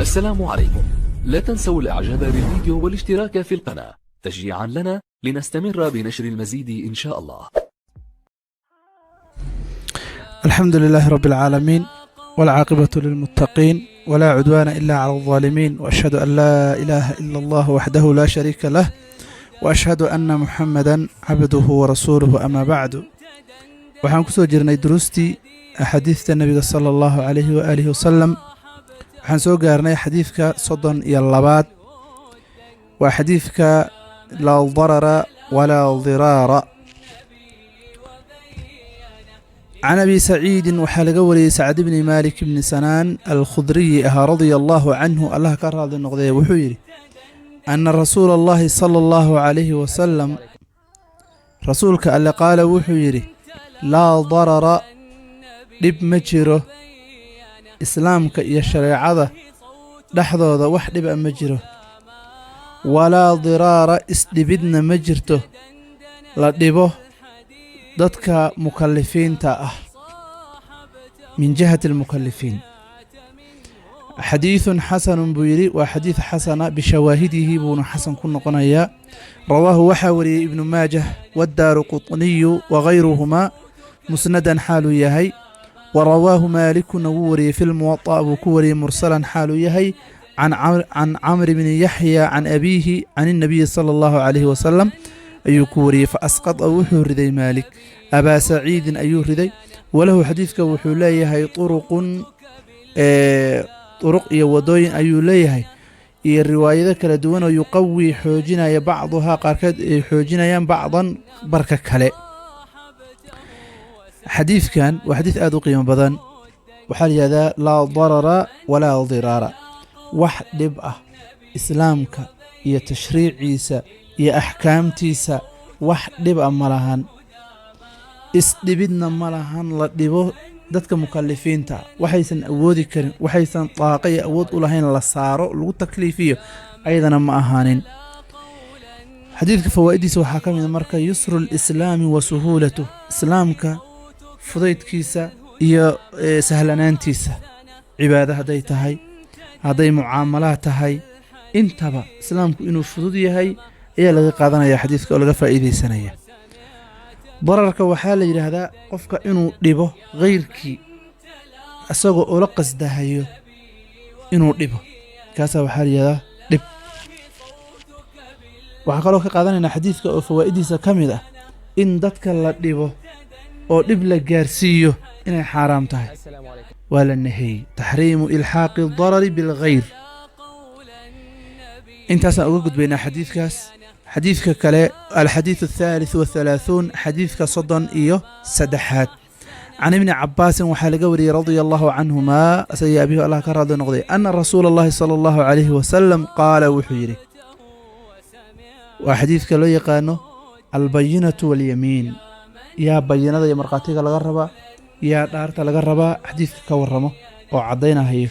السلام عليكم. لا تنسوا الإعجاب بالفيديو والاشتراك في القناة تشجيعا لنا لنستمر بنشر المزيد إن شاء الله. الحمد لله رب العالمين والعاقبة للمتقين ولا عدوان إلا على الظالمين، وأشهد أن لا إله إلا الله وحده لا شريك له، وأشهد أن محمدا عبده ورسوله. أما بعد، waxaan kusoo jirnay duruustii axaadiista nabiga sala allahu calayhi waaalihi wasalam. waxaan soo gaarnay xadiidka 32 waa xadiidka laa darara walaa diraara. can abi saciidin waxaa laga wariyey sacd bni maalik bni sanaan alkhudriyi ahaa radia allahu canhu, allah ka raadli noqdee, wuxuu yidhi ana rasuula allahi sala allahu calayhi wasalam, rasuulka alle qaala wuxuu yidhi laa darara, dhib ma jiro islaamka iyo shareecada dhexdooda, wax dhiba ma jiro. walaa diraara, isdhibidna ma jirto la dhibo dadka mukalifiinta ah min jihati almukalifiin. xadiidun xasanun buu yidhi, waa xadiid xasana bishawaahidihi buuna xasan ku noqonayaa. rawaahu waxaa wariyey ibnu maajah waddaaru quطniyu wagayruhumaa musnadan xaaluu yahay. wa rawaahu maalikuna wuu wariyey fi lmuwaطa buu ku wariyey mursalan xaaluu yahay can camri bni yaxya can abiihi can الnabiyi salى اllahu calayhi wasalam ayuu ku wariyey. faasqada wuxuu riday maalik abaa saciidin ayuu riday. walahu xadiidka wuxuu leeyahay turuqun, turuq iyo wadooyin ayuu leeyahay, iyo riwaayado kala duwan oo yuqawi xoojinaya bacduhaa, qaarkeed ay xoojinayaan bacdan barka kale. xadiidkan waa xadiid aad u qiimo badan. waxaa la yihahdaa laa darara walaa diraara, wax dhib ah islaamka iyo tashriiciisa iyo axkaamtiisa wax dhib a ma lahan, isdhibidna ma lahan la dhibo dadka mukalifiinta. waxaysan awoodi karin, waxaysan daaqa iyo awood u lahayn la saaro, lagu takliifiyo, ayadana ma ahaanin. xadiidka fawaa'idiisa waxaa ka mid a marka yusru lislaami wa suhuulatuh, islaamka fudaydkiisa iyo sahlanaantiisa, cibaado hadday tahay, hadday mucaamalaad tahay, intaba islaamku inuu fudud yahay ayaa laga qaadanaya xadiidka oo laga faa'iidaysanaya. dararka waxaa la yidhaahdaa qofka inuu dhibo kayrkii isagoo ula qasdahayo inuu dhibo, kaasaa waxaa la yidhahdaa dhib. waxaa kaloo ka qaadanaynaa xadiidka oo fawaa'idiisa ka mid ah in dadka la dhibo oo dhib la gaarsiiyo inay xaaraam tahay, waa la nahiyey. taxriimu ilxaaqi darari bilkhayr. intaasaan uga gudbaynaa xadiidkaas. xadiidka kale alxadiid athaalitث wahalaaثuun, xadiidka 33 can ibni cabaasin waxaa laga wariyey radia allahu canhumaa, asagii abihi allah ka raadli noqday, ana rasuula allahi sala allahu calayhi wasalam qaala wuxuu yidhi, waa xadiidka loo yaqaano albayinatu walyamiin. yaa bayinada iyo markhaatiga laga rabaa, yaa dhaarta laga rabaa. xadiidka ka waramo oo caddaynahayo,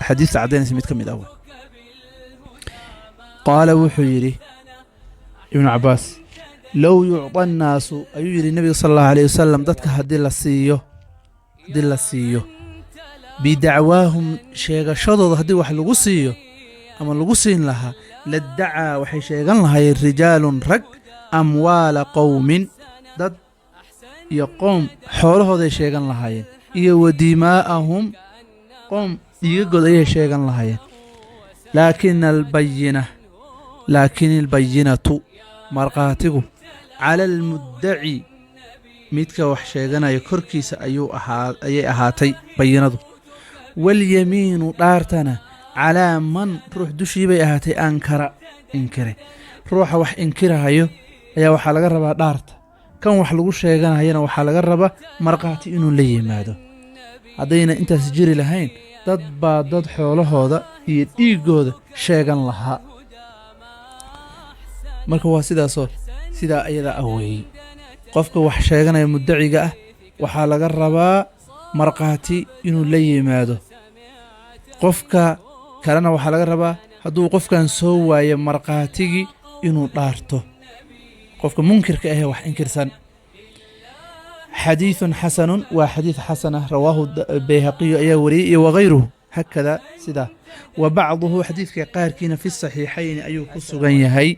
xadiidta caddaynaysa mid ka mid ah. qaala wuxuu yidhi ibnu cabaas, low yucطa annaasu, ayuu yidhi nebiga sala allahu alayh wasalam, dadka haddii la siiyo bidacwaahum, sheegashadooda haddii wax lagu siiyo ama lagu siin lahaa, ladacaa waxay sheegan lahaayeen rijaalun rag amwaala qowmin, dad iyo qoom xoolahooday sheegan lahaayeen, iyo wa dimaa'ahum, qoom dhiigagood ayay sheegan lahaayeen. laakin albayinatu, markhaatigu cala almuddaci, midka wax sheeganaya korkiisa ayay ahaatay bayinadu. walyamiinu, dhaartana calaa man, ruux dushii bay ahaatay ankara, inkire. ruuxa wax inkirahayo ayaa waxaa laga rabaa dhaarta, kan wax lagu sheeganayana waxaa laga rabaa markhaati inuu la yimaado. haddayna intaas jiri lahayn, dad baa dad xoolahooda iyo dhiiggooda sheegan lahaa. marka waa sidaa ayadaa aweeyey. qofka wax sheeganaya muddaciga ah waxaa laga rabaa markhaati inuu la yimaado. qofka kalena waxaa laga rabaa hadduu qofkan soo waayo markhaatigii inuu dhaarto, qofka munkirka ahee wax inkirsan. xadiiثun xasanun waa xadiid xasana rawaahu bayhaqiyu ayaa wariyey iyo wagayruhu هكذا سدا وبعضه حديث قاركين في الصحيحين أيو كسغن يهي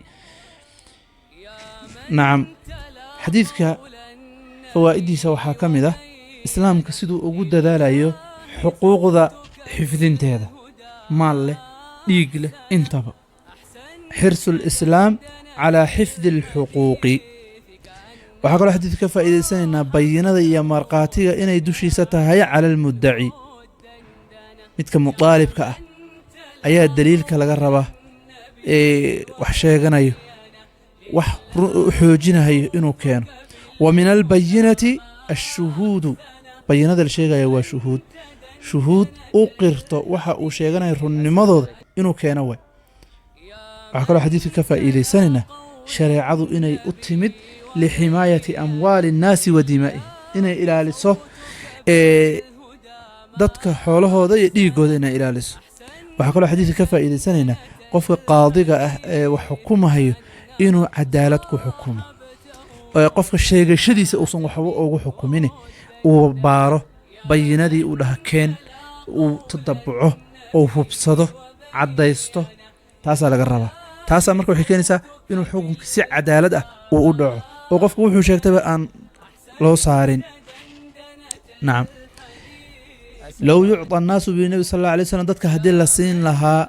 نعم حديثك فوائدي سوحا كمده إسلامك سيدو ugu dadaalayo xuquuqda xifdinteeda maal leh dhiig leh intaba حرص الإسلام على حفظ الحقوق waxaa kaloo xadiidka ka faa'iidaysanaynaa bayinada iyo marqaatiga inay dushiisa tahay cala almuddaci midka mutaalibka ah ayaa daliilka laga rabaa wax sheeganayo wax xoojinayo inuu keeno wa min albayinati ashuhuudu bayinada la sheegaya waa shuhuud u qirto waxa uu sheeganayo runnimadooda inuu keeno way waxaa kaloo xadiidka ka faa'iidaysanaynaa shareecadu inay u timid liximaayaةi amwaali الnaasi wa dimaa'ihim inay ilaaliso dadka xoolahooda iyo dhiigooda inay ilaaliso waxaa kaloo xadiidka ka faa'iidaysanaynaa qofka qaadiga ah ee wax xukumahayo inuu cadaalad ku xukumo qofka sheegashadiisa uusan waxba ugu xukumin uu baaro bayinadii uu dhaha keen uu tadabuco uu hubsado caddaysto taasaa laga rabaa taasaa marka waxay keenaysaa inuu xukunka si cadaalad ah uu u dhaco oo qofku wuxuu sheegtaba aan loo saarin nacam low yucطa annaasu binabi sal alla alay slam dadka haddii la siin lahaa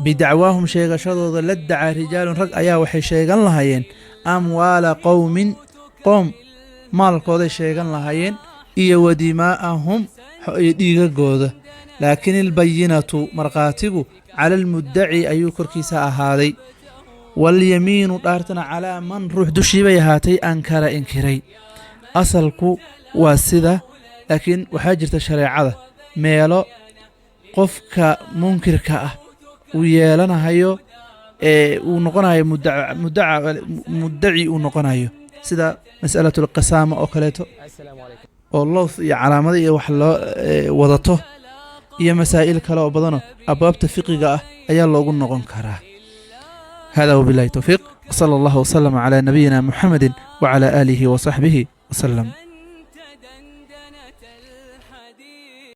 bidacwaahum sheegashadooda la dacaa rijaalun rag ayaa waxay sheegan lahaayeen amwaala qowmin qoom maalkooday sheegan lahaayeen iyo wadimaa'ahum iyo dhiigagooda laakiin ilbayinatu markhaatigu cala almuddaci ayuu korkiisa ahaaday walyamiinu dhaartana calaa man ruux dushii bay ahaatay ankara inkiray asalku waa sida laakiin waxaa jirta shareecada meelo qofka munkirka ah uu yeelanahayo uu noqonayo muddaci uu noqonayo sida mas'alatu alqisaama oo kaleeto oo lowth iyo calaamada iyo wax loo wadato iyo masaa'il kale oo badano abwaabta fiqiga ah ayaa loogu noqon karaa هذا وبالله التوفيق وصلى الله وسلم على نبينا محمد وعلى آله وصحبه وسلم